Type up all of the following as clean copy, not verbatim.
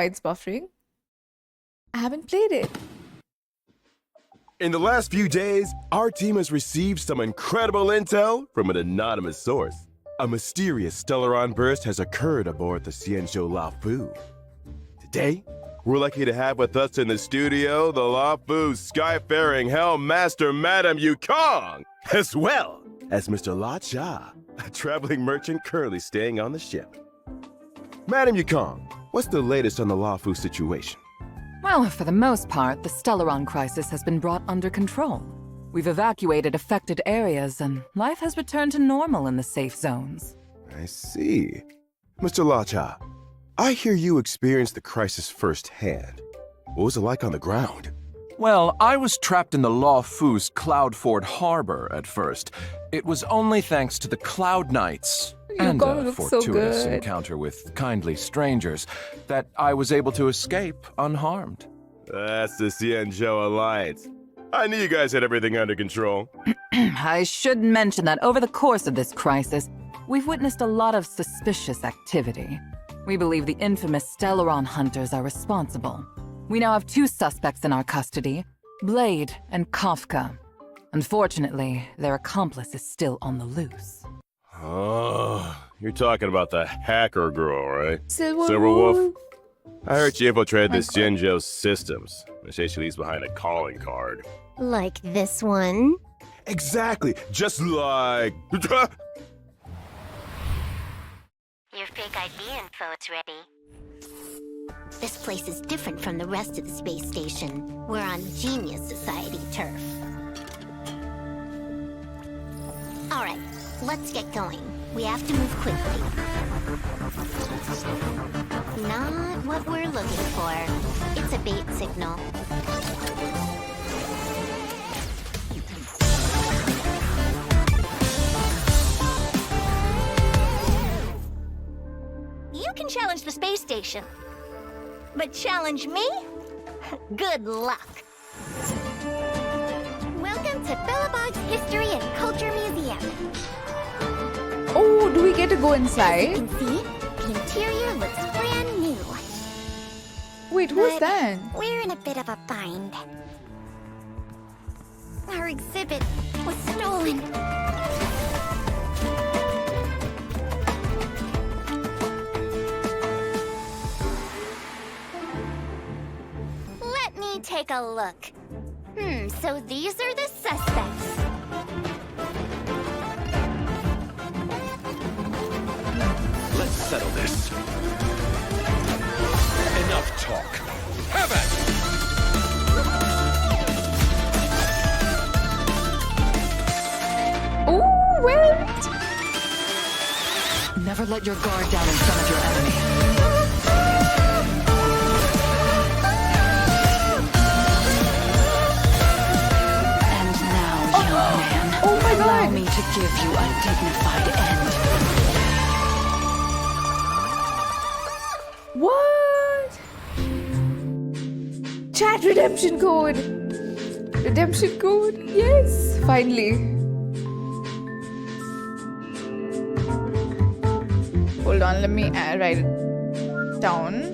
It's buffering. I haven't played it. In the last few days, our team has received some incredible intel from an anonymous source. A mysterious Stellaron burst has occurred aboard the Xianzhou Lafu. Today, we're lucky to have with us in the studio the Lafu Skyfaring Hellmaster Madame Yukong, as well as Mr. Luocha, a traveling merchant currently staying on the ship. Madame Yukong, what's the latest on the Lafu situation? Well, for the most part, the Stellaron crisis has been brought under control. We've evacuated affected areas, and life has returned to normal in the safe zones. I see. Mr. Luocha, I hear you experienced the crisis firsthand. What was it like on the ground? Well, I was trapped in the Laofu's Cloudford Harbor at first. It was only thanks to the Cloud Knights and a fortuitous encounter with kindly strangers that I was able to escape unharmed. That's the Xianzhou Alliance. I knew you guys had everything under control. I should mention that over the course of this crisis, we've witnessed a lot of suspicious activity. We believe the infamous Stellaron hunters are responsible. We now have 2 suspects in our custody, Blade and Kafka. Unfortunately, their accomplice is still on the loose. Oh, you're talking about the hacker girl, right? Silverwolf. I heard she infiltrated the Xianzhou systems. They say she leaves behind a calling card. Like this one? Exactly, just like... Your fake ID info's ready. This place is different from the rest of the space station. We're on Genius Society turf. Alright, let's get going. We have to move quickly. Not what we're looking for. It's a bait signal. You can challenge the space station. But challenge me? Good luck. Welcome to Billabong's History and Culture Museum. Oh, do we get to go As inside? you can see, the interior looks brand new. Wait, who's But that? We're in a bit of a bind. Our exhibit was stolen. Let me take a look. So these are the suspects. Let's settle this. Enough talk. Have it! Oh, wait! Never let your guard down in front of your enemy. And now, young man, Oh my allow god! me to give you a dignified end. What? Chat redemption code! Redemption code? Yes! Finally. Hold on, let me write it down.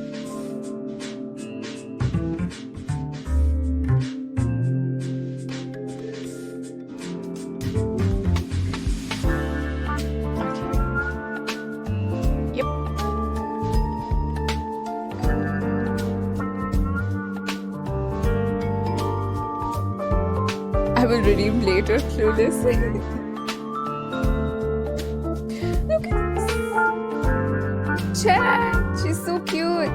Yep. I will redeem later, clueless. Look at this. Chat, she's so cute.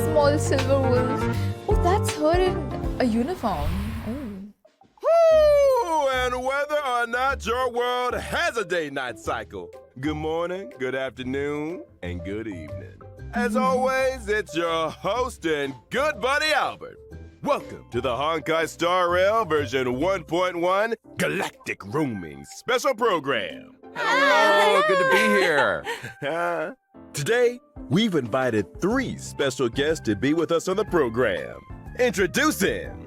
Small silver wolf. Oh, that's her in a uniform. Woo! And whether or not your world has a day-night cycle, good morning, good afternoon, and good evening. As always, it's your host and good buddy Albert. Welcome to the Honkai Star Rail version 1.1 Galactic Roaming Special Program. Hello, good to be here. Today, we've invited 3 special guests to be with us on the program. Introducing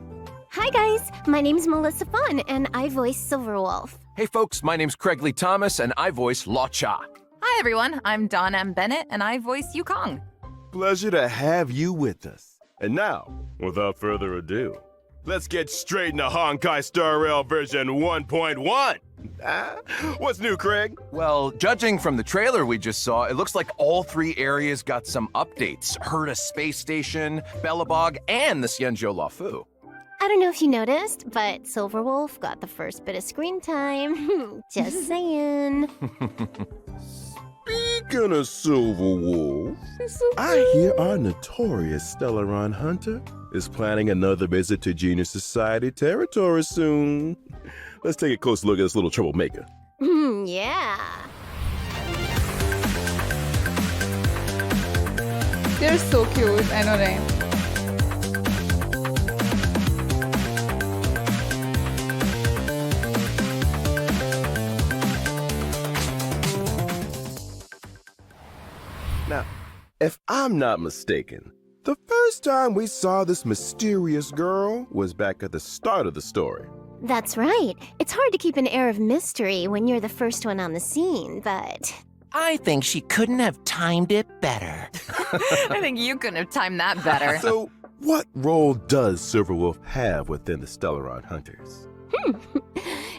Hi guys, my name's Melissa Fun, and I voice Silverwolf. Hey folks, my name's Craig Lee Thomas, and I voice Luocha. Hi everyone, I'm Dawn M. Bennett, and I voice Yukong. Pleasure to have you with us. And now, without further ado, let's get straight into Honkai Star Rail version 1.1. What's new, Craig? Well, judging from the trailer we just saw, it looks like all 3 areas got some updates. Herta Space Station, Bellabog, and the Xianzhou Laofu. I don't know if you noticed, but Silverwolf got the first bit of screen time. Just saying. Speaking of Silverwolf, I hear our notorious Stellaron hunter is planning another visit to Genius Society territory soon. Let's take a close look at this little troublemaker. Yeah. They're so cute, I know, right? Now, if I'm not mistaken, the first time we saw this mysterious girl was back at the start of the story. That's right. It's hard to keep an air of mystery when you're the first one on the scene, but... I think she couldn't have timed it better. I think you couldn't have timed that better. So, what role does Silverwolf have within the Stellaron Hunters?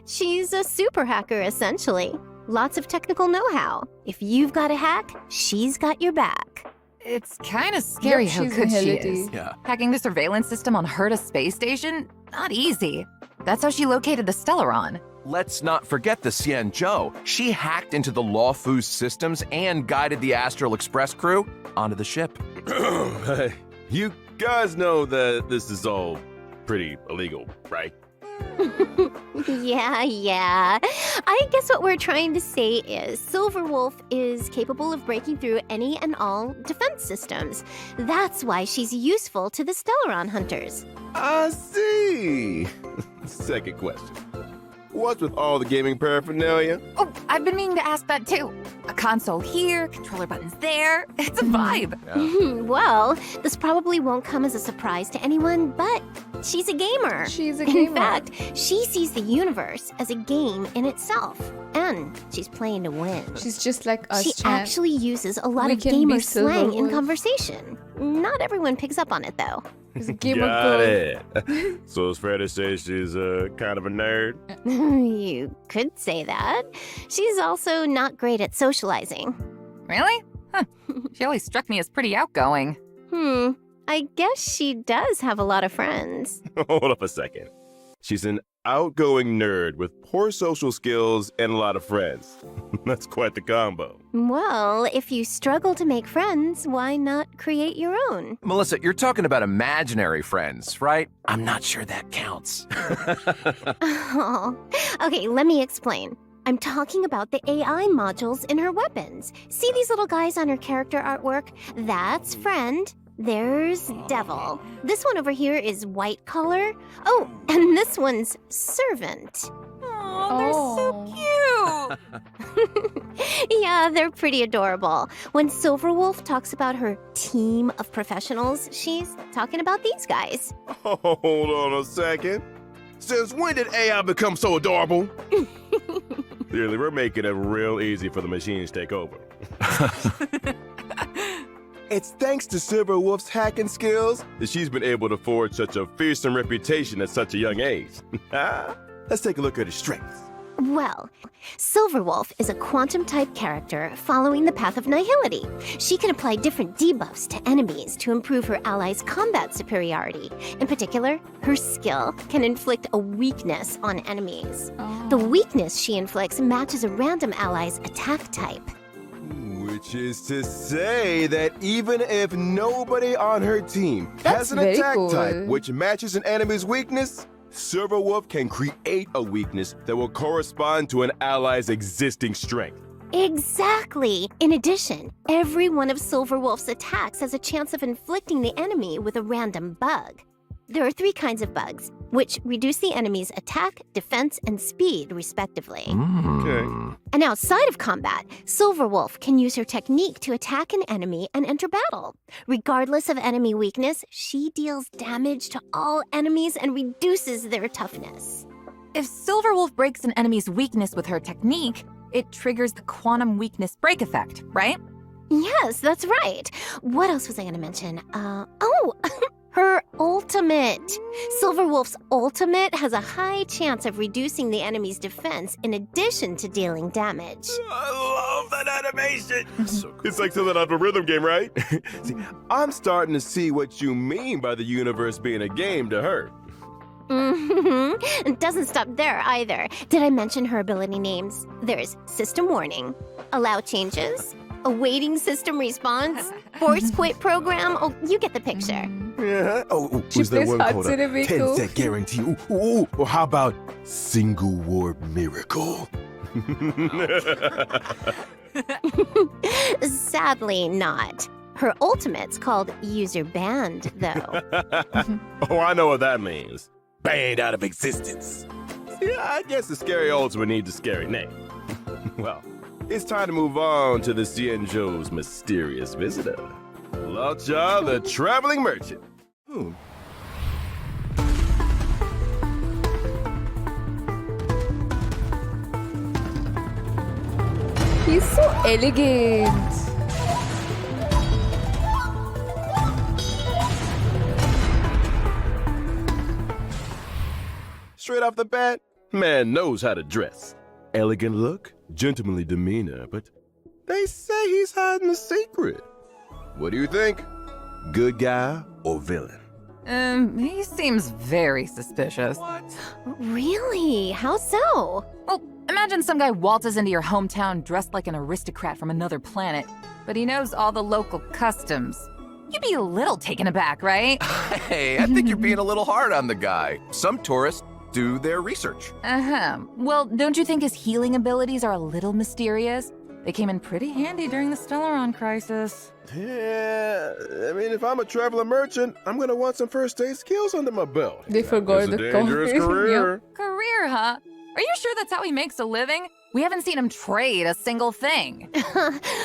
She's a super hacker, essentially. Lots of technical know-how. If you've got a hack, she's got your back. It's kind of scary Yep, how she's good she inherited. is. Yeah. Hacking the surveillance system on Herta Space Station? Not easy. That's how she located the Stellaron. Let's not forget the Xianzhou. She hacked into the Laofu's systems and guided the Astral Express crew onto the ship. Hey, you guys know that this is all pretty illegal, right? Yeah. I guess what we're trying to say is Silverwolf is capable of breaking through any and all defense systems. That's why she's useful to the Stellaron hunters. I see. Second question. What's with all the gaming paraphernalia? Oh, I've been meaning to ask that too. A console here, controller buttons there. It's a vibe. Well, this probably won't come as a surprise to anyone, but she's a gamer. She's a In gamer. fact, she sees the universe as a game in itself, and she's playing to win. She's just like us, She Chan. actually uses a lot We of can be gamer slang in Silverwolf. conversation. Not everyone picks up on it, though. She's a gamer Got girl. it. So it's fair to say she's kind of a nerd? You could say that. She's also not great at socializing. Really? Huh. She always struck me as pretty outgoing. I guess she does have a lot of friends. Hold up a second. She's an outgoing nerd with poor social skills and a lot of friends. That's quite the combo. Well, if you struggle to make friends, why not create your own? Melissa, you're talking about imaginary friends, right? I'm not sure that counts. Oh. Okay, let me explain. I'm talking about the AI modules in her weapons. See these little guys on her character artwork? That's friend. There's devil. This one over here is white collar. Oh, and this one's servant. Oh, they're so cute. Yeah, they're pretty adorable. When Silverwolf talks about her team of professionals, she's talking about these guys. Hold on a second. Since when did AI become so adorable? Clearly, we're making it real easy for the machines to take over. It's thanks to Silverwolf's hacking skills that she's been able to forge such a fearsome reputation at such a young age. Let's take a look at her strengths. Well, Silverwolf is a quantum-type character following the path of nihility. She can apply different debuffs to enemies to improve her allies' combat superiority. In particular, her skill can inflict a weakness on enemies. The weakness she inflicts matches a random ally's attack type. Which is to say that even if nobody on her team That's has an very attack cool. type which matches an enemy's weakness, Silverwolf can create a weakness that will correspond to an ally's existing strength. Exactly! In addition, every one of Silverwolf's attacks has a chance of inflicting the enemy with a random bug. There are 3 kinds of bugs, which reduce the enemy's attack, defense, and speed, respectively. Okay. And outside of combat, Silverwolf can use her technique to attack an enemy and enter battle. Regardless of enemy weakness, she deals damage to all enemies and reduces their toughness. If Silverwolf breaks an enemy's weakness with her technique, it triggers the quantum weakness break effect, right? Yes, that's right. What else was I going to mention? Her ultimate. Silverwolf's ultimate has a high chance of reducing the enemy's defense in addition to dealing damage. I love that animation. It's like something out of a rhythm game, right? See, I'm starting to see what you mean by the universe being a game to her. Mm-hmm. It doesn't stop there either. Did I mention her ability names? There's System Warning, Allow Changes, Awaiting System Response, Force Quit Program. Oh, you get the picture. Yeah. Oh, She was there plays one called a Hatsune Miku. 10-set guarantee? Ooh. Or how about Single Warp Miracle? Sadly not. Her ultimate's called User Banned, though. Oh, I know what that means. Banned out of existence. Yeah, I guess the scary ultimate needs a scary name. Well, it's time to move on to the Xianzhou's mysterious visitor. Luocha, the traveling merchant. He's so elegant. Straight off the bat, man knows how to dress. Elegant look, gentlemanly demeanor, but they say he's hiding a secret. What do you think? Good guy or villain? He seems very suspicious. Really? How so? Well, imagine some guy waltzes into your hometown dressed like an aristocrat from another planet, but he knows all the local customs. You'd be a little taken aback, right? Hey, I think you're being a little hard on the guy. Some tourists do their research. Well, don't you think his healing abilities are a little mysterious? They came in pretty handy during the Stellaron crisis. Yeah, I mean, if I'm a traveling merchant, I'm gonna want some first aid skills under my belt. They forgot It's a the dangerous coffee. career. Career, huh? Are you sure that's how he makes a living? We haven't seen him trade a single thing.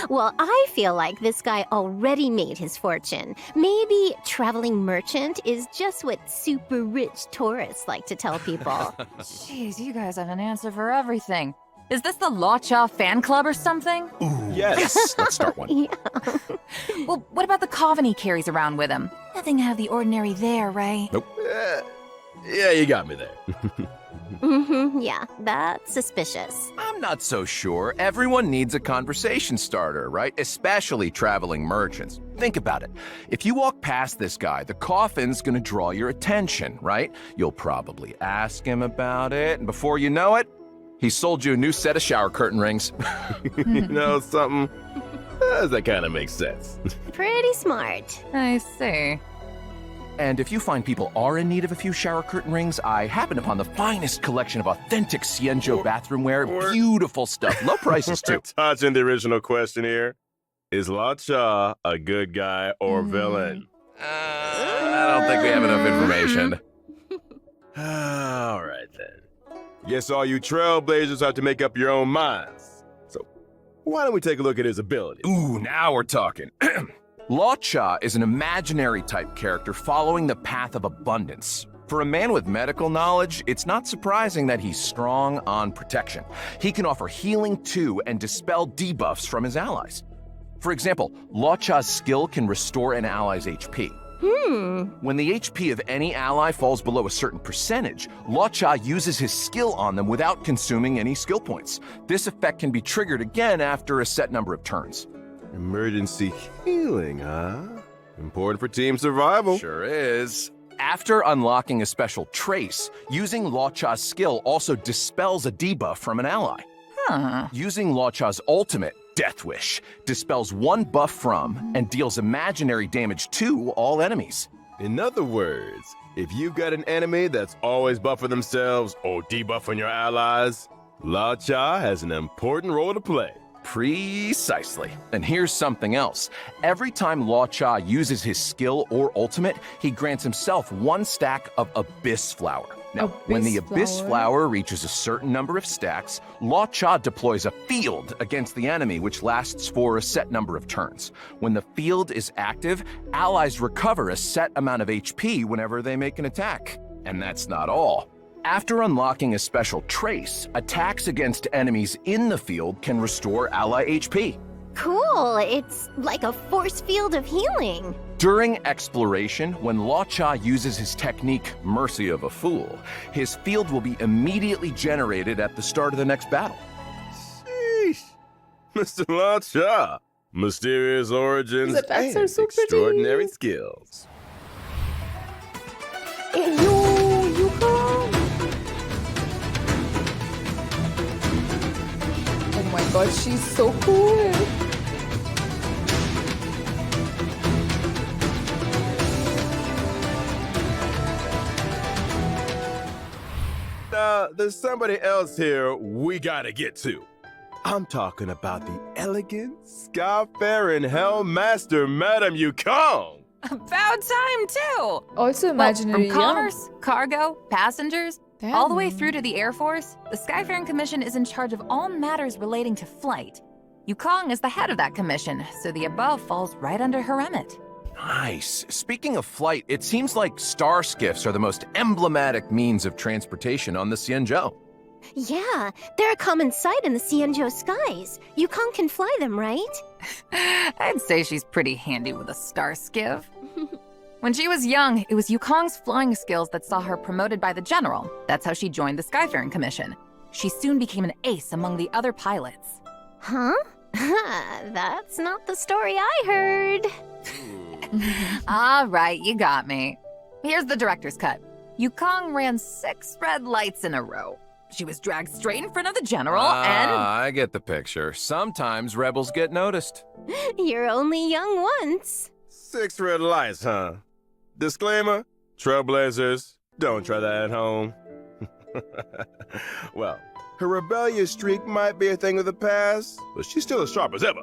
Well, I feel like this guy already made his fortune. Maybe traveling merchant is just what super rich tourists like to tell people. Jeez, you guys have an answer for everything. Is this the Luocha fan club or something? Ooh, Yes. let's start one. Yeah. Well, what about the coven he carries around with him? Nothing out of the ordinary there, right? Nope. Yeah, you got me there. Yeah, that's suspicious. I'm not so sure. Everyone needs a conversation starter, right? Especially traveling merchants. Think about it. If you walk past this guy, the coffin's gonna draw your attention, right? You'll probably ask him about it, and before you know it, he sold you a new set of shower curtain rings. You know something? That kind of makes sense. Pretty smart. I see. And if you find people are in need of a few shower curtain rings, I happen upon the finest collection of authentic Xianzhou bathroomware. Beautiful stuff. Low prices, too. Touching the original question here. Is Luocha a good guy or villain? I don't think we have enough information. All right, then. Guess all you trailblazers have to make up your own minds. So, why don't we take a look at his ability? Ooh, now we're talking. Luocha is an imaginary type character following the path of abundance. For a man with medical knowledge, it's not surprising that he's strong on protection. He can offer healing too and dispel debuffs from his allies. For example, Luocha's skill can restore an ally's HP. When the HP of any ally falls below a certain percentage, Luocha uses his skill on them without consuming any skill points. This effect can be triggered again after a set number of turns. Emergency healing, huh? Important for team survival. Sure is. After unlocking a special trace, using Luocha's skill also dispels a debuff from an ally. Using Luocha's ultimate, Death Wish, dispels one buff from and deals imaginary damage to all enemies. In other words, if you've got an enemy that's always buffing themselves or debuffing your allies, Luocha has an important role to play. Precisely. And here's something else. Every time Luocha uses his skill or ultimate, he grants himself 1 stack of Abyss Flower. Now, when the Abyss Flower reaches a certain number of stacks, Luocha deploys a field against the enemy, which lasts for a set number of turns. When the field is active, allies recover a set amount of HP whenever they make an attack. And that's not all. After unlocking a special trace, attacks against enemies in the field can restore ally HP. Cool, it's like a force field of healing. During exploration, when Luocha uses his technique Mercy of a Fool, his field will be immediately generated at the start of the next battle. Sheesh. Mr. Luocha. Mysterious origins His attacks and are so pretty. extraordinary skills. Yukong! Oh my god, she's so cool! There's somebody else here we gotta get to. I'm talking about the elegant, sky-faring Hellmaster, Madame Yukong. About time, too! Also imaginary, From commerce, cargo, passengers, all the way Damn. through to the Air Force, the Skyfaring Commission is in charge of all matters relating to flight. Yukong is the head of that commission, so the above falls right under her remit. Nice. Speaking of flight, it seems like star skiffs are the most emblematic means of transportation on the Xianzhou. Yeah, they're a common sight in the Xianzhou skies. Yukong can fly them, right? I'd say she's pretty handy with a star skiff. When she was young, it was Yukong's flying skills that saw her promoted by the general. That's how she joined the Skyfaring Commission. She soon became an ace among the other pilots. Huh? That's not the story I heard. All right, you got me. Here's the director's cut. Yukong ran 6 red lights in a row. She was dragged straight in front of the general and... I get the picture. Sometimes rebels get noticed. You're only young once. 6 red lights, huh? Disclaimer, trailblazers, don't try that at home. Well, her rebellious streak might be a thing of the past, but she's still as sharp as ever.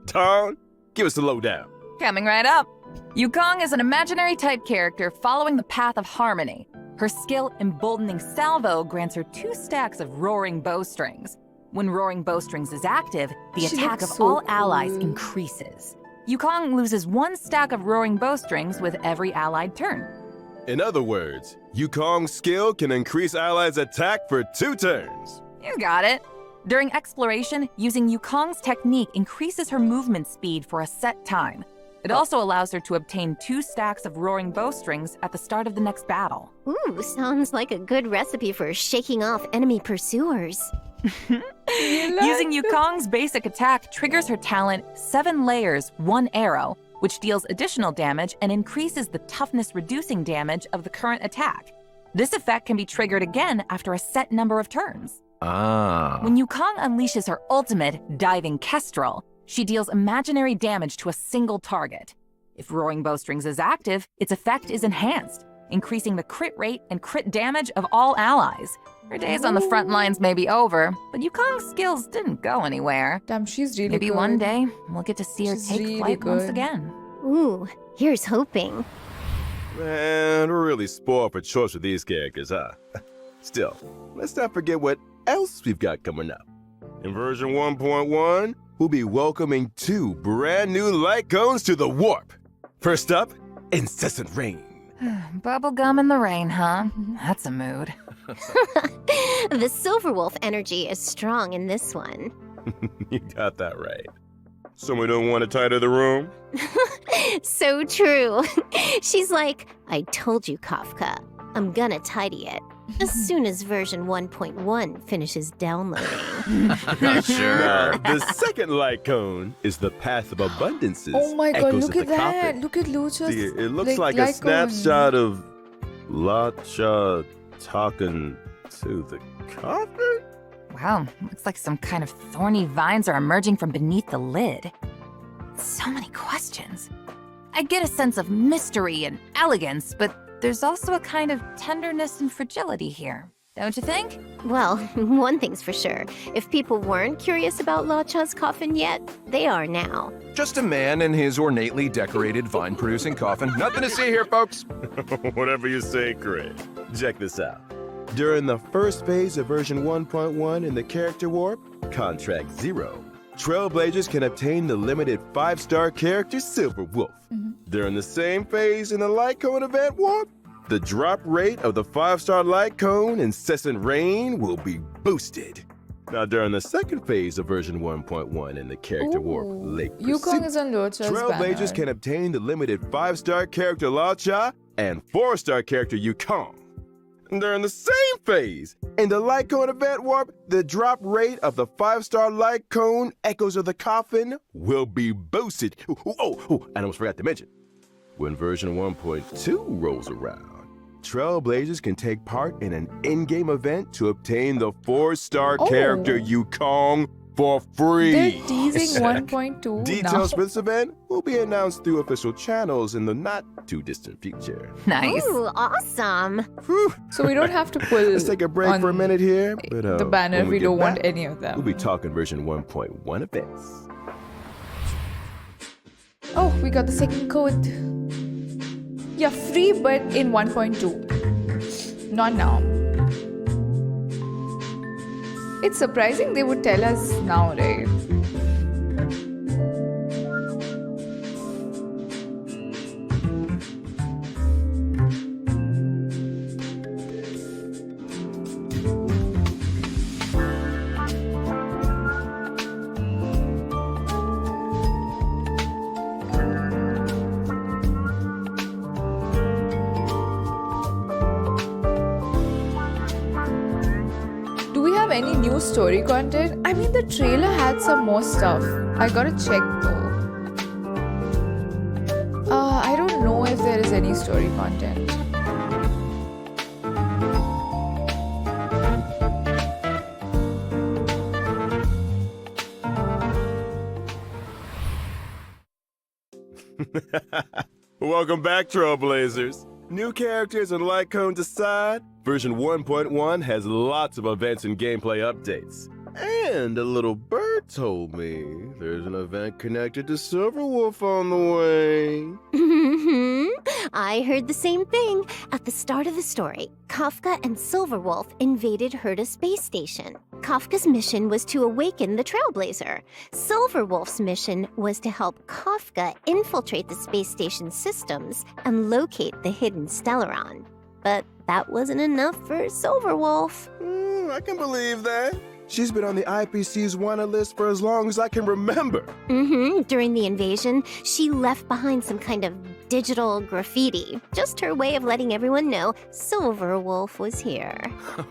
Dawn, give us the lowdown. Coming right up. Yukong is an imaginary type character following the path of harmony. Her skill Emboldening Salvo grants her 2 stacks of Roaring Bowstrings. When Roaring Bowstrings is active, the She attack of looks so all allies cool. increases. Yukong loses 1 stack of Roaring Bowstrings with every allied turn. In other words, Yukong's skill can increase allies' attack for 2 turns. You got it. During exploration, using Yukong's technique increases her movement speed for a set time. It also allows her to obtain 2 stacks of Roaring Bowstrings at the start of the next battle. Ooh, sounds like a good recipe for shaking off enemy pursuers. Using Yukong's basic attack triggers her talent 7 layers, 1 arrow, which deals additional damage and increases the toughness reducing damage of the current attack. This effect can be triggered again after a set number of turns. Ah. When Yukong unleashes her ultimate, Diving Kestrel, she deals imaginary damage to a single target. If Roaring Bowstrings is active, its effect is enhanced, increasing the crit rate and crit damage of all allies. Her days on the front lines may be over, but Yukong's skills didn't go anywhere. Damn, she's really Maybe good. one day we'll get to see her She's take really flight once good. again. Ooh, here's hoping. Man, we're really spoiled for choice with these characters, huh? Still, let's not forget what else we've got coming up. In version 1.1, we'll be welcoming 2 brand new light cones to the warp. First up, Incessant Rain. Bubblegum in the rain, huh? That's a mood. The Silverwolf energy is strong in this one. You got that right. Someone don't want to tidy the room? So true. She's like, I told you, Kafka. I'm gonna tidy it. As soon as version 1.1 finishes downloading. Now, the second light cone is the Path of Abundances. Oh my god, Echoes look of at the that. Coffin. Look at Luocha's See, it looks like a light cone. snapshot of Luocha talking to the coffin? Wow, looks like some kind of thorny vines are emerging from beneath the lid. So many questions. I get a sense of mystery and elegance, but there's also a kind of tenderness and fragility here. don't you think? Well, one thing's for sure. If people weren't curious about Luocha's coffin yet, they are now. Just a man in his ornately decorated vine-producing coffin. Nothing to see here, folks. Whatever you say, Craig. Check this out. During the first phase of version 1.1 in the character warp, Contract 0, Trailblazers can obtain the limited 5-star character Silverwolf. During the same phase in the Light Cone event warp, the drop rate of the 5-star Light Cone Incessant Rain will be boosted. Now, during the second phase of version 1.1 in the character warp Lake Yukong Pursuit, is on Luocha's Trailblazers banner. can obtain the limited 5-star character Luocha and 4-star character Yukong. During the same phase, in the Light Cone event warp, the drop rate of the 5-star Light Cone Echoes of the Coffin will be boosted. And I almost forgot to mention, when version 1.2 rolls around, Trailblazers can take part in an in-game event to obtain the 4-star character Yukong for free. They're teasing 1.2 Details now. for this event will be announced through official channels in the not-too-distant future. Nice. Ooh, awesome. Whew. So we don't have to pull Let's take a break on for a minute here. But, the banner. when We get don't want back, any of them. We'll be talking version 1.1 events. Oh, we got the second code. Yeah, free, but in 1.2. Not now. It's surprising they would tell us now, right? Do we have any new story content? I mean, the trailer had some more stuff. I gotta check though. I don't know if there is any story content. Welcome back, Trailblazers. New characters and Light Cones aside, version 1.1 has lots of events and gameplay updates. And a little bird told me there's an event connected to Silverwolf on the way. I heard the same thing. At the start of the story, Kafka and Silverwolf invaded Herta space station. Kafka's mission was to awaken the Trailblazer. Silverwolf's mission was to help Kafka infiltrate the space station's systems and locate the hidden Stellaron. But that wasn't enough for Silverwolf. I can believe that. She's been on the IPC's wanted list for as long as I can remember. During the invasion, she left behind some kind of digital graffiti. Just her way of letting everyone know Silverwolf was here.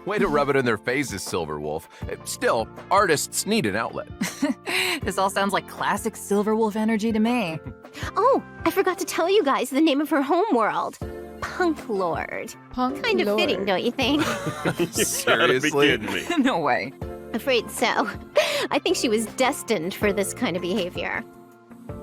Way to rub it in their faces, Silverwolf. Still, artists need an outlet. This all sounds like classic Silverwolf energy to me. Oh, I forgot to tell you guys the name of her homeworld. Punk Lord. Punk Kind of Lord. fitting, don't you think? Seriously? No way. Afraid so. I think she was destined for this kind of behavior.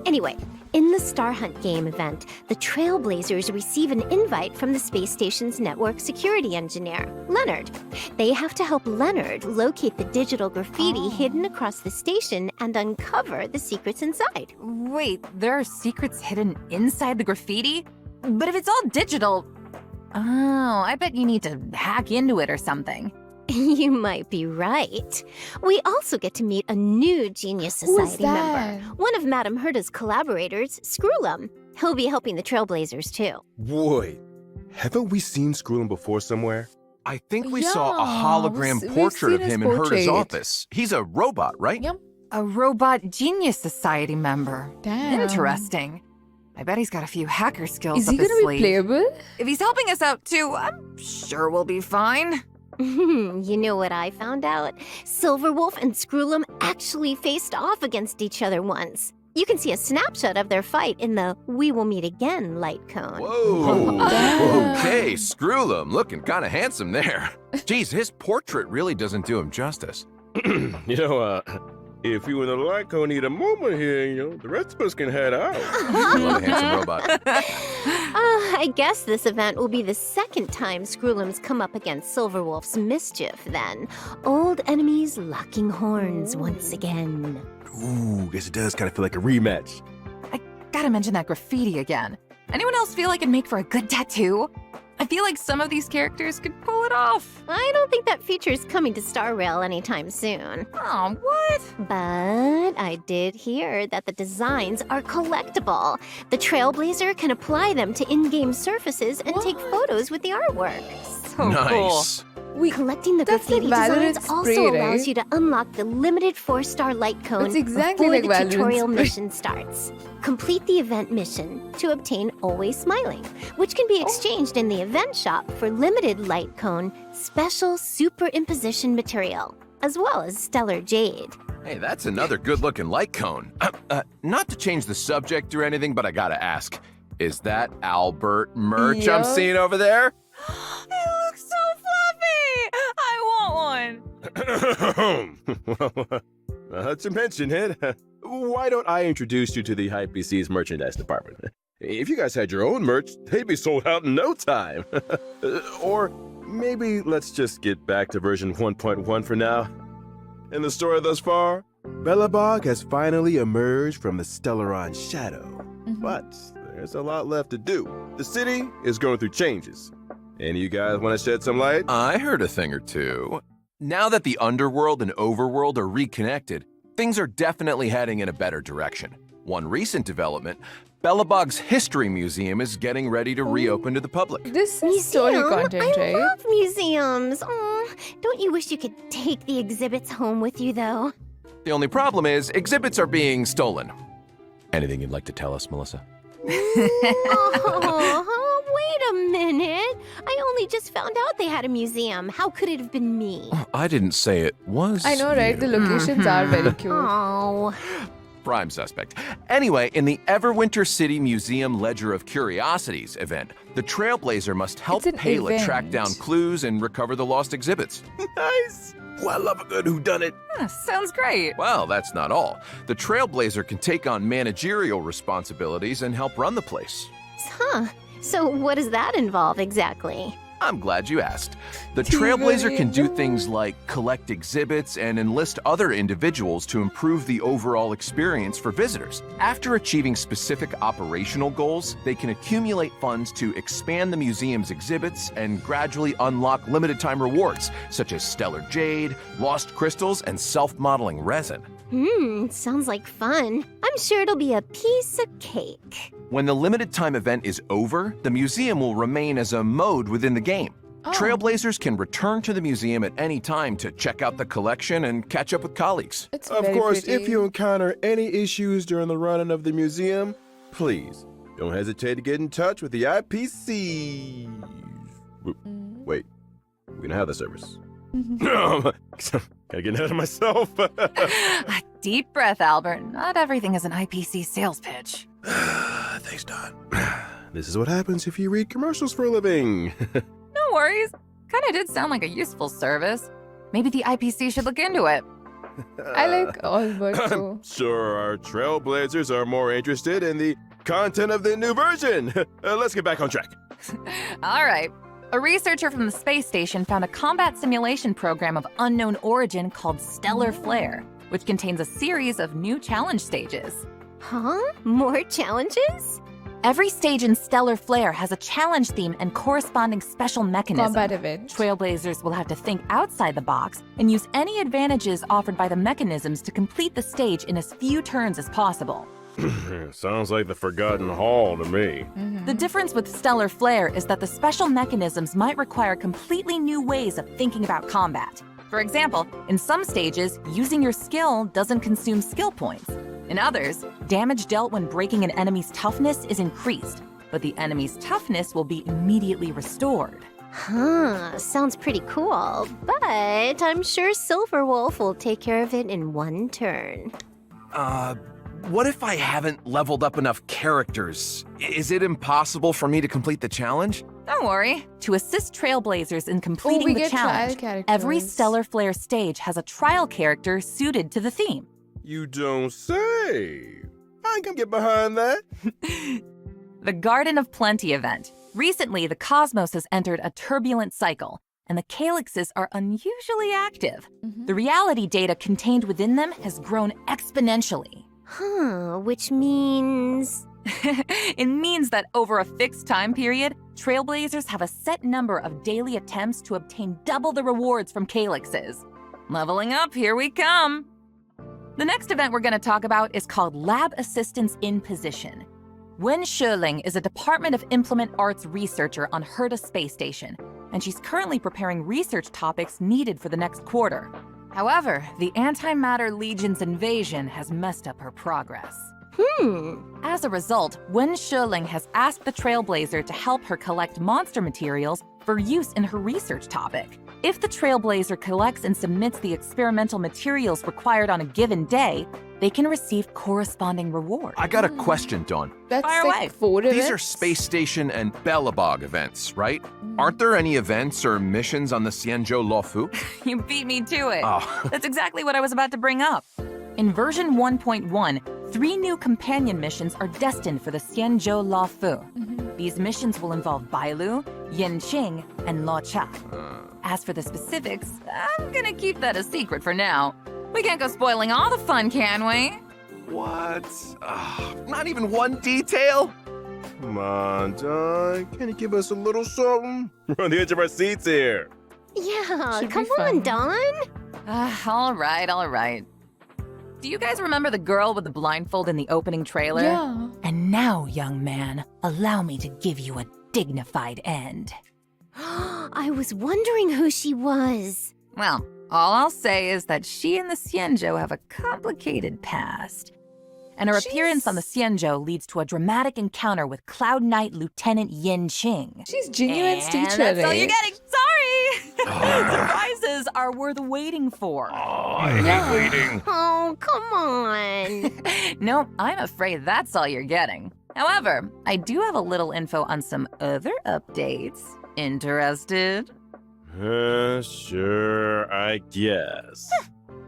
Anyway, in the Star Hunt game event, the Trailblazers receive an invite from the space station's network security engineer, Leonard. They have to help Leonard locate the digital graffiti hidden across the station and uncover the secrets inside. Wait, there are secrets hidden inside the graffiti? But if it's all digital... Oh, I bet you need to hack into it or something. You might be right. We also get to meet a new Genius Who is Society that? member, one of Madame Herta's collaborators, Screwlum. He'll be helping the Trailblazers too. Wait, haven't we seen Skrullum before somewhere? I think we saw a hologram we've portrait of seen his him in Herta's portrait. office. He's a robot, right? Yep. A robot Genius Society member. Damn. Interesting. I bet he's got a few hacker skills Is up he his gonna be sleeve. playable? If he's helping us out too, I'm sure we'll be fine. You know what I found out? Silverwolf and Screwlum actually faced off against each other once. You can see a snapshot of their fight in the We Will Meet Again light cone. Whoa. Damn. Okay, Screwlum, looking kind of handsome there. Geez, his portrait really doesn't do him justice. If you and the Light Cone need a moment here, the rest of us can head out. I love a handsome robot. I guess this event will be the second time Scroolums come up against Silverwolf's mischief, then. Old enemies locking horns once again. Ooh, guess it does kind of feel like a rematch. I gotta mention that graffiti again. Anyone else feel like it'd make for a good tattoo? I feel like some of these characters could pull it off. I don't think that feature's coming to Star Rail anytime soon. Oh, what? But I did hear that the designs are collectible. The Trailblazer can apply them to in-game surfaces and take photos with the artwork. So Nice. Collecting the That's graffiti like Valorant designs also spray, allows right? you to unlock the limited 4-star light cone That's exactly before like the Valorant tutorial spray. mission starts. Complete the event mission to obtain Always Smiling, which can be exchanged in the event shop for limited light cone special superimposition material, as well as stellar jade. Hey, that's another good-looking light cone. Not to change the subject or anything, but I gotta ask, is that Albert merch I'm Yup. seeing over there? It looks so fluffy! I want one! Well, not to mention it, why don't I introduce you to the HypePC's merchandise department? If you guys had your own merch, they'd be sold out in no time. Or maybe let's just get back to version 1.1 for now. In the story thus far, Belobog has finally emerged from the Stellaron shadow. But there's a lot left to do. The city is going through changes. Any of you guys want to shed some light? I heard a thing or two. Now that the underworld and overworld are reconnected, things are definitely heading in a better direction. One recent development, Belobog's History Museum is getting ready to reopen to the public. This is story Museum? content, I right? love museums. Aw, don't you wish you could take the exhibits home with you, though? The only problem is exhibits are being stolen. Anything you'd like to tell us, Melissa? Oh, wait a minute. I only just found out they had a museum. How could it have been me? I didn't say it was. I know, right? The locations are very cute. Oh. Prime suspect. Anyway, in the Everwinter City Museum Ledger of Curiosities event, the Trailblazer must help It's an Pela track event. down clues and recover the lost exhibits. Nice! Oh, I love a good whodunit. Sounds great. Well, that's not all. The Trailblazer can take on managerial responsibilities and help run the place. Huh. So what does that involve exactly? I'm glad you asked. The Trailblazer can do things like collect exhibits and enlist other individuals to improve the overall experience for visitors. After achieving specific operational goals, they can accumulate funds to expand the museum's exhibits and gradually unlock limited-time rewards, such as stellar jade, lost crystals, and self-modeling resin. Sounds like fun. I'm sure it'll be a piece of cake. When the limited-time event is over, the museum will remain as a mode within the game. Trailblazers can return to the museum at any time to check out the collection and catch up with colleagues. It's Of very course, pretty. if you encounter any issues during the running of the museum, please don't hesitate to get in touch with the IPC. Wait, we don't have the service. Gotta get ahead of myself. A deep breath, Albert. Not everything is an IPC sales pitch. Thanks, Don. This is what happens if you read commercials for a living. No worries. Kinda did sound like a useful service. Maybe the IPC should look into it. I like Albert too. Sure, our Trailblazers are more interested in the content of the new version. Let's get back on track. All right. A researcher from the space station found a combat simulation program of unknown origin called Stellar Flare, which contains a series of new challenge stages. Huh? More challenges? Every stage in Stellar Flare has a challenge theme and corresponding special mechanism. Combat event. Trailblazers will have to think outside the box and use any advantages offered by the mechanisms to complete the stage in as few turns as possible. Sounds like the Forgotten Hall to me. The difference with Stellar Flare is that the special mechanisms might require completely new ways of thinking about combat. For example, in some stages, using your skill doesn't consume skill points. In others, damage dealt when breaking an enemy's toughness is increased, but the enemy's toughness will be immediately restored. Huh, sounds pretty cool, but I'm sure Silverwolf will take care of it in one turn. What if I haven't leveled up enough characters? Is it impossible for me to complete the challenge? Don't worry. To assist Trailblazers in completing we the get challenge, trial every characters. Stellar Flare stage has a trial character suited to the theme. You don't say. I can get behind that. The Garden of Plenty event. Recently, the cosmos has entered a turbulent cycle, and the calyxes are unusually active. The reality data contained within them has grown exponentially. Huh, which means... It means that over a fixed time period, Trailblazers have a set number of daily attempts to obtain double the rewards from calyxes. Leveling up, here we come! The next event we're going to talk about is called Lab Assistance in Position. Wen Shiling is a Department of Implement Arts researcher on Herta Space Station, and she's currently preparing research topics needed for the next quarter. However, the Antimatter Legion's invasion has messed up her progress. As a result, Wen Shiling has asked the Trailblazer to help her collect monster materials for use in her research topic. If the Trailblazer collects and submits the experimental materials required on a given day, they can receive corresponding rewards. I got a question, Dawn. That's Fire like away. 4 These events. are Space Station and Bellabog events, right? Aren't there any events or missions on the Xianzhou Luofu? You beat me to it. Oh. That's exactly what I was about to bring up. In version 1.1, 3 new companion missions are destined for the Xianzhou Luofu. These missions will involve Bailu, Yanqing, and Luocha. As for the specifics, I'm gonna keep that a secret for now. We can't go spoiling all the fun, can we? What? Not even one detail? Come on, Dawn. Can you give us a little something? We're on the edge of our seats here. Yeah, Should be come fun. on, Dawn. All right. Do you guys remember the girl with the blindfold in the opening trailer? Yeah. And now, young man, allow me to give you a dignified end. I was wondering who she was. Well, all I'll say is that she and the Xianzhou have a complicated past. And her appearance on the Xianzhou leads to a dramatic encounter with Cloud Knight Lieutenant Yin Qing. She's Jingyuan's And teacher, that's all right? you're getting. Sorry! Surprises are worth waiting for. I hate waiting. Oh, come on. No, I'm afraid that's all you're getting. However, I do have a little info on some other updates. Interested? Sure, I guess.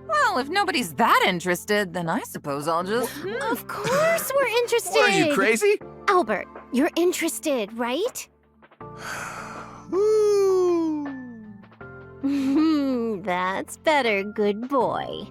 Well, if nobody's that interested, then I suppose I'll just... Of course we're interested. What, are you crazy? Albert, you're interested, right? That's better, good boy.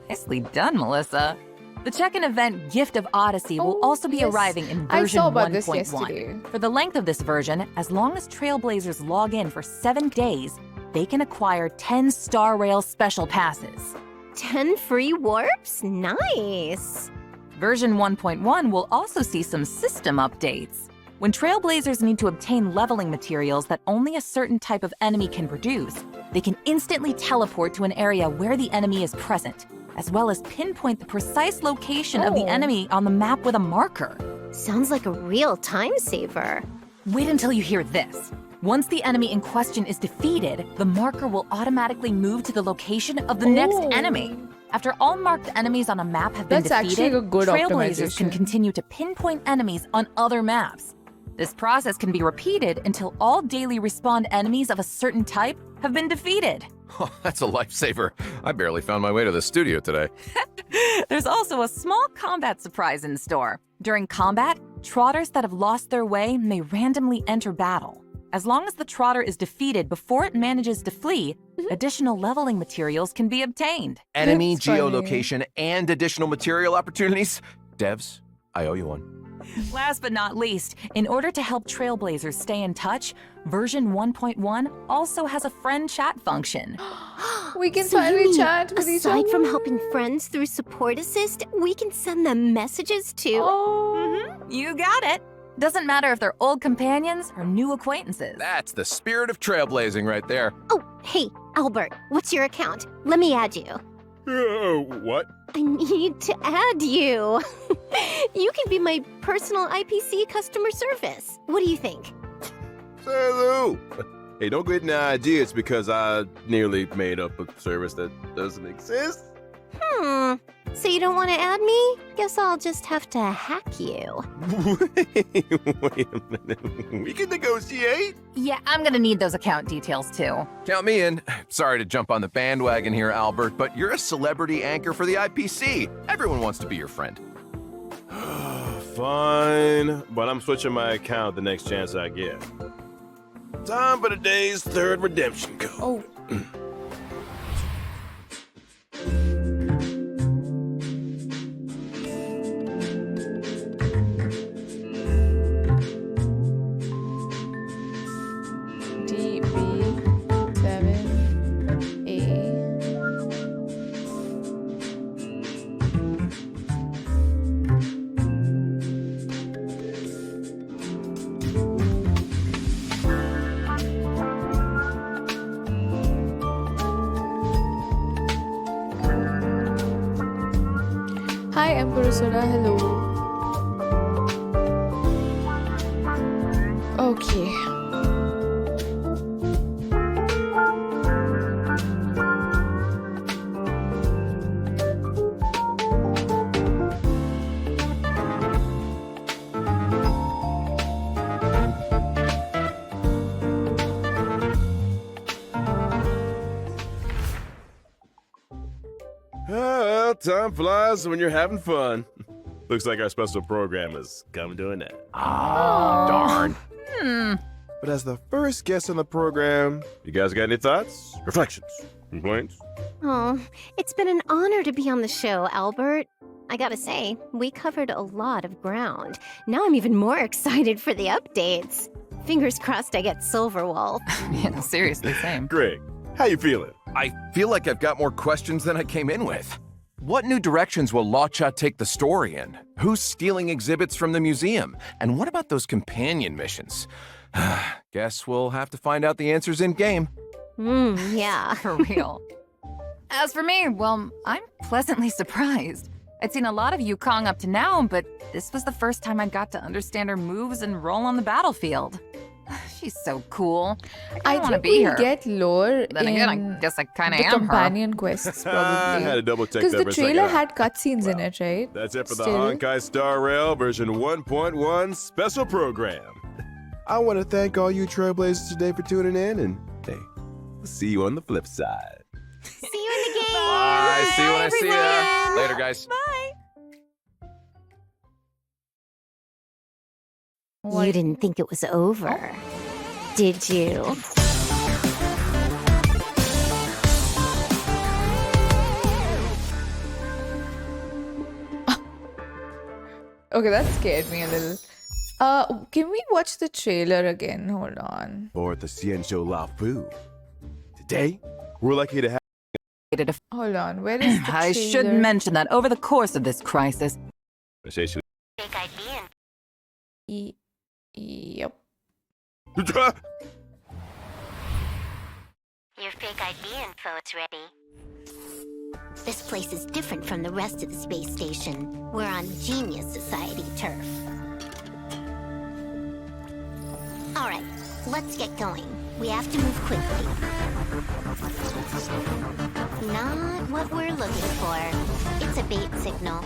Nicely done, Melissa. The check-in event Gift of Odyssey will Oh, also be yes. arriving in I version saw about this 1.1. yesterday. For the length of this version, as long as Trailblazers log in for 7 days, they can acquire 10 Star Rail Special Passes. 10 free warps? Nice. Version 1.1 will also see some system updates. When Trailblazers need to obtain leveling materials that only a certain type of enemy can produce, they can instantly teleport to an area where the enemy is present, as well as pinpoint the precise location of the Oh. enemy on the map with a marker. Sounds like a real time saver. Wait until you hear this. Once the enemy in question is defeated, the marker will automatically move to the location of the next Oh. enemy. After all marked enemies on a map have been That's actually defeated, a good Trailblazers can optimization. continue to pinpoint enemies on other maps. This process can be repeated until all daily respawned enemies of a certain type have been defeated. Oh, that's a lifesaver. I barely found my way to the studio today. There's also a small combat surprise in store. During combat, trotters that have lost their way may randomly enter battle. As long as the trotter is defeated before it manages to flee, additional leveling materials can be obtained. Enemy That's funny. geolocation and additional material opportunities. Devs, I owe you one. Last but not least, in order to help Trailblazers stay in touch, version 1.1 also has a friend chat function. We can So you finally mean, chat with each other. aside from helping friends through support assist, we can send them messages too. Oh. You got it. Doesn't matter if they're old companions or new acquaintances. That's the spirit of trailblazing right there. Oh, hey, Albert, what's your account? Let me add you. What? I need to add you. You can be my personal IPC customer service. What do you think? Hello. Hey, don't get any ideas because I nearly made up a service that doesn't exist. So you don't want to add me? Guess I'll just have to hack you. Wait a minute. We can negotiate. Yeah, I'm gonna need those account details too. Count me in. Sorry to jump on the bandwagon here, Albert, but you're a celebrity anchor for the IPC. Everyone wants to be your friend. fine, but I'm switching my account the next chance I get. Time for today's third redemption code. Oh. Hi, Emperor Soda. Hello. Okay. Well, time flies when you're having fun. Looks like our special program is coming to an end. Darn. But as the first guest on the program, you guys got any thoughts, reflections, complaints? Oh, it's been an honor to be on the show, Albert. I gotta say, we covered a lot of ground. Now I'm even more excited for the updates. Fingers crossed I get Silverwolf. Yeah, seriously, same. Greg, how you feeling? I feel like I've got more questions than I came in with. What new directions will Luocha take the story in? Who's stealing exhibits from the museum? And what about those companion missions? Guess we'll have to find out the answers in-game. Yeah. For real. As for me, well, I'm pleasantly surprised. I'd seen a lot of Yukong up to now, but this was the first time I got to understand her moves and role on the battlefield. She's so cool. I want to think be we'll her. get lore Then in again, I guess I kind of the am her. companion quests, I probably. had to double check Because that the for a second. trailer had cutscenes in it, right? That's it for the Still. Honkai Star Rail version 1.1 special program. I want to thank all you trailblazers today for tuning in, and hey, we'll see you on the flip side. See you in the game. Bye. See you when I see ya. everyone. Later, guys. You didn't think it was over, did you? Okay, that scared me a little. Can we watch the trailer again? Hold on. Or the Silverwolf. Today, we're lucky to have. Hold on. Where is the I trailer? should mention that over the course of this crisis, Fake ID Yep. Your fake ID info is ready. This place is different from the rest of the space station. We're on Genius Society turf. All right, let's get going. We have to move quickly. Not what we're looking for. It's a bait signal.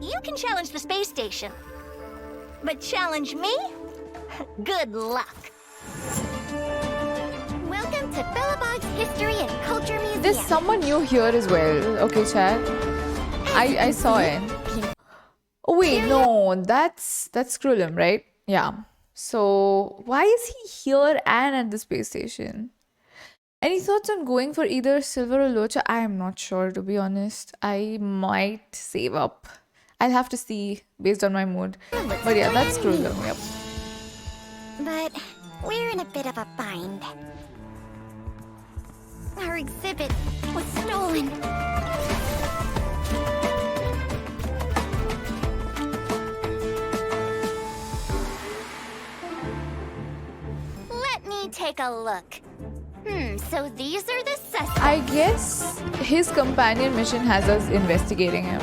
You can challenge the space station. But challenge me? Good luck. Welcome to Billabong's History and Culture Museum. There's someone new here as well. Okay, chat. I saw it. Oh wait, no, that's Krillum, right? Yeah. So why is he here and at the space station? Any thoughts on going for either Silver or Luocha? I am not sure, to be honest. I might save up. I'll have to see based on my mood. But yeah, that's Krillum. Yep. But we're in a bit of a bind. Our exhibit was stolen. Let me take a look. So these are the suspects. I guess his companion mission has us investigating him.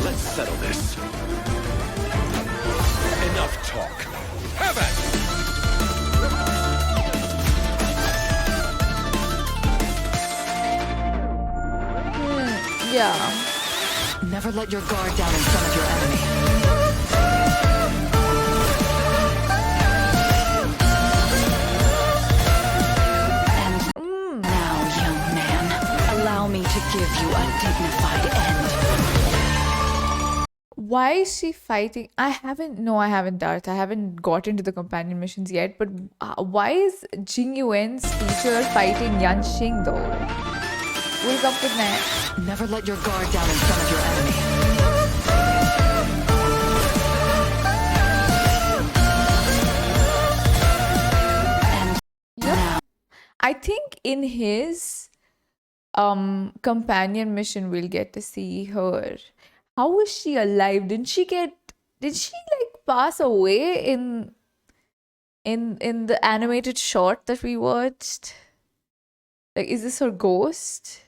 Let's settle this. Enough talk. Have Yeah. never let your guard down in front of your enemy. give you a dignified end. Why is she fighting? I haven't, Darth. I haven't got into the companion missions yet, but why is Jingyuen's teacher fighting Yan Xing though? What's up with that? Never let your guard down in front of your enemy. And now, I think in his companion mission we'll get to see her. How is she alive? Did she like pass away in the animated short that we watched? Like, is this her ghost?